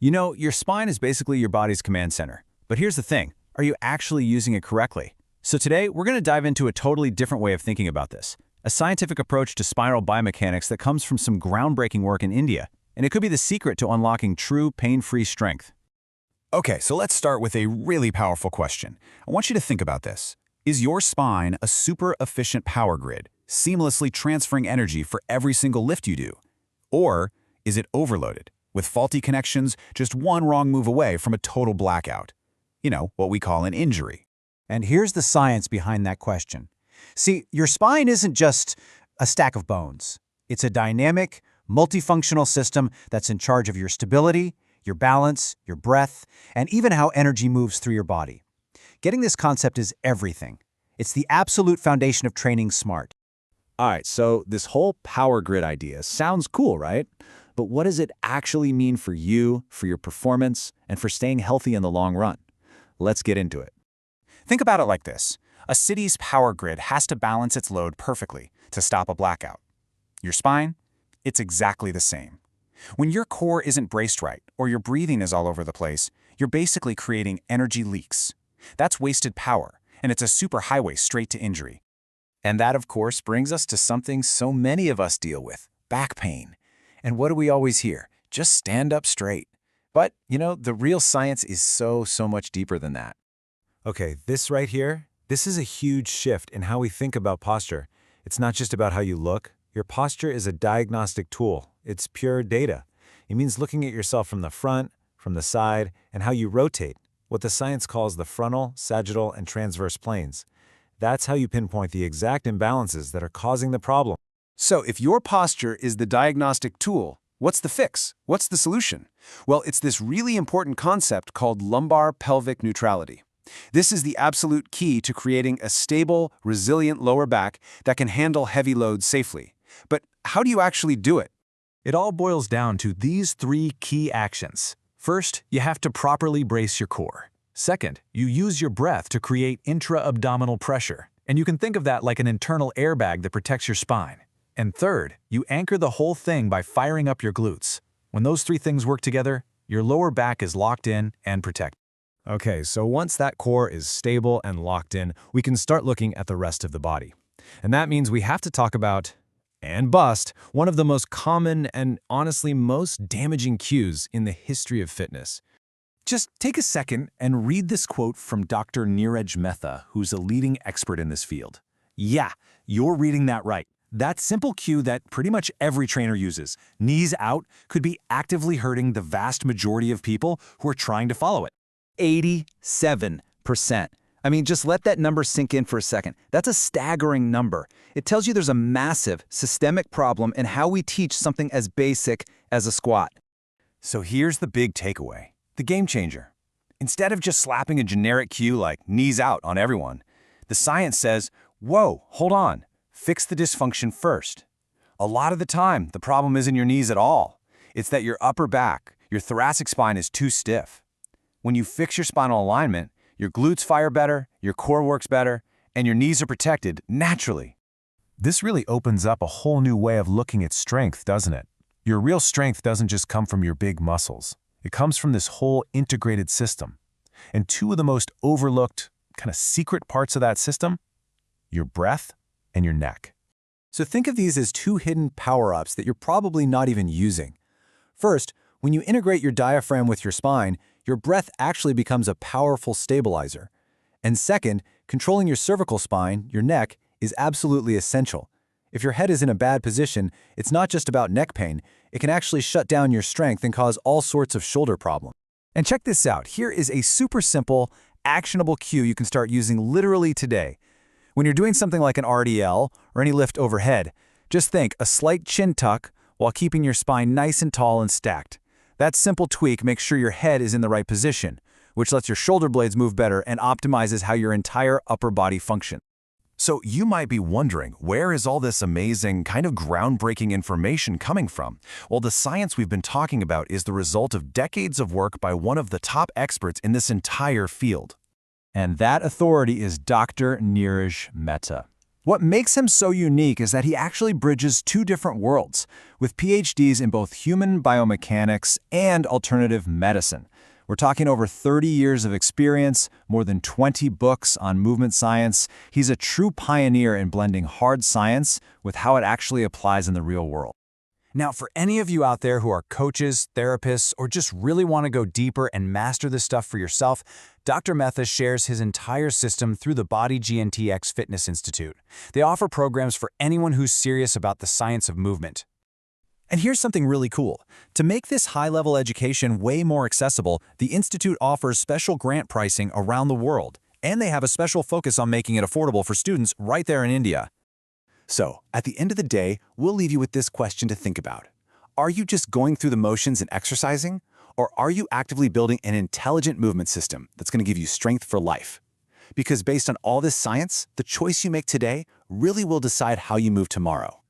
You know, your spine is basically your body's command center. But here's the thing, are you actually using it correctly? So today, we're going to dive into a totally different way of thinking about this. A scientific approach to spinal biomechanics that comes from some groundbreaking work in India. And it could be the secret to unlocking true pain-free strength. Okay, so let's start with a really powerful question. I want you to think about this. Is your spine a super efficient power grid, seamlessly transferring energy for every single lift you do? Or is it overloaded, with faulty connections just one wrong move away from a total blackout? You know, what we call an injury. And here's the science behind that question. See, your spine isn't just a stack of bones. It's a dynamic, multifunctional system that's in charge of your stability, your balance, your breath, and even how energy moves through your body. Getting this concept is everything. It's the absolute foundation of training smart. All right, so this whole power grid idea sounds cool, right? But what does it actually mean for you, for your performance, and for staying healthy in the long run? Let's get into it. Think about it like this. A city's power grid has to balance its load perfectly to stop a blackout. Your spine? It's exactly the same. When your core isn't braced right, or your breathing is all over the place, you're basically creating energy leaks. That's wasted power, and it's a superhighway straight to injury. And that, of course, brings us to something so many of us deal with, back pain. And what do we always hear? Just stand up straight. But, you know, the real science is so much deeper than that. Okay, this right here, this is a huge shift in how we think about posture. It's not just about how you look. Your posture is a diagnostic tool. It's pure data. It means looking at yourself from the front, from the side, and how you rotate, what the science calls the frontal, sagittal, and transverse planes. That's how you pinpoint the exact imbalances that are causing the problem. So if your posture is the diagnostic tool, what's the fix? What's the solution? Well, it's this really important concept called lumbar pelvic neutrality. This is the absolute key to creating a stable, resilient lower back that can handle heavy loads safely. But how do you actually do it? It all boils down to these three key actions. First, you have to properly brace your core. Second, you use your breath to create intra-abdominal pressure. And you can think of that like an internal airbag that protects your spine. And third, you anchor the whole thing by firing up your glutes. When those three things work together, your lower back is locked in and protected. Okay, so once that core is stable and locked in, we can start looking at the rest of the body. And that means we have to talk about, and bust, one of the most common and honestly most damaging cues in the history of fitness. Just take a second and read this quote from Dr. Neeraj Mehta, who's a leading expert in this field. Yeah, you're reading that right. That simple cue that pretty much every trainer uses, knees out, could be actively hurting the vast majority of people who are trying to follow it. 87%. I mean, just let that number sink in for a second. That's a staggering number. It tells you there's a massive systemic problem in how we teach something as basic as a squat. So here's the big takeaway, the game changer. Instead of just slapping a generic cue like knees out on everyone, the science says, whoa, hold on, fix the dysfunction first. A lot of the time, the problem isn't your knees at all. It's that your upper back, your thoracic spine is too stiff. When you fix your spinal alignment, your glutes fire better, your core works better, and your knees are protected naturally. This really opens up a whole new way of looking at strength, doesn't it? Your real strength doesn't just come from your big muscles. It comes from this whole integrated system. And two of the most overlooked, kind of secret parts of that system, your breath and your neck. So think of these as two hidden power-ups that you're probably not even using. First, when you integrate your diaphragm with your spine, your breath actually becomes a powerful stabilizer. And second, controlling your cervical spine, your neck, is absolutely essential. If your head is in a bad position, it's not just about neck pain. It can actually shut down your strength and cause all sorts of shoulder problems. And check this out. Here is a super simple, actionable cue you can start using literally today. When you're doing something like an RDL or any lift overhead, just think a slight chin tuck while keeping your spine nice and tall and stacked. That simple tweak makes sure your head is in the right position, which lets your shoulder blades move better and optimizes how your entire upper body functions. So you might be wondering, where is all this amazing, kind of groundbreaking information coming from? Well, the science we've been talking about is the result of decades of work by one of the top experts in this entire field. And that authority is Dr. Neeraj Mehta. What makes him so unique is that he actually bridges two different worlds, with PhDs in both human biomechanics and alternative medicine. We're talking over 30 years of experience, more than 20 books on movement science. He's a true pioneer in blending hard science with how it actually applies in the real world. Now, for any of you out there who are coaches, therapists, or just really want to go deeper and master this stuff for yourself, Dr. Metha shares his entire system through the Body GNTX Fitness Institute. They offer programs for anyone who's serious about the science of movement. And here's something really cool. To make this high-level education way more accessible, the Institute offers special grant pricing around the world, and they have a special focus on making it affordable for students right there in India. So, at the end of the day, we'll leave you with this question to think about. Are you just going through the motions and exercising? Or are you actively building an intelligent movement system that's going to give you strength for life? Because based on all this science, the choice you make today really will decide how you move tomorrow.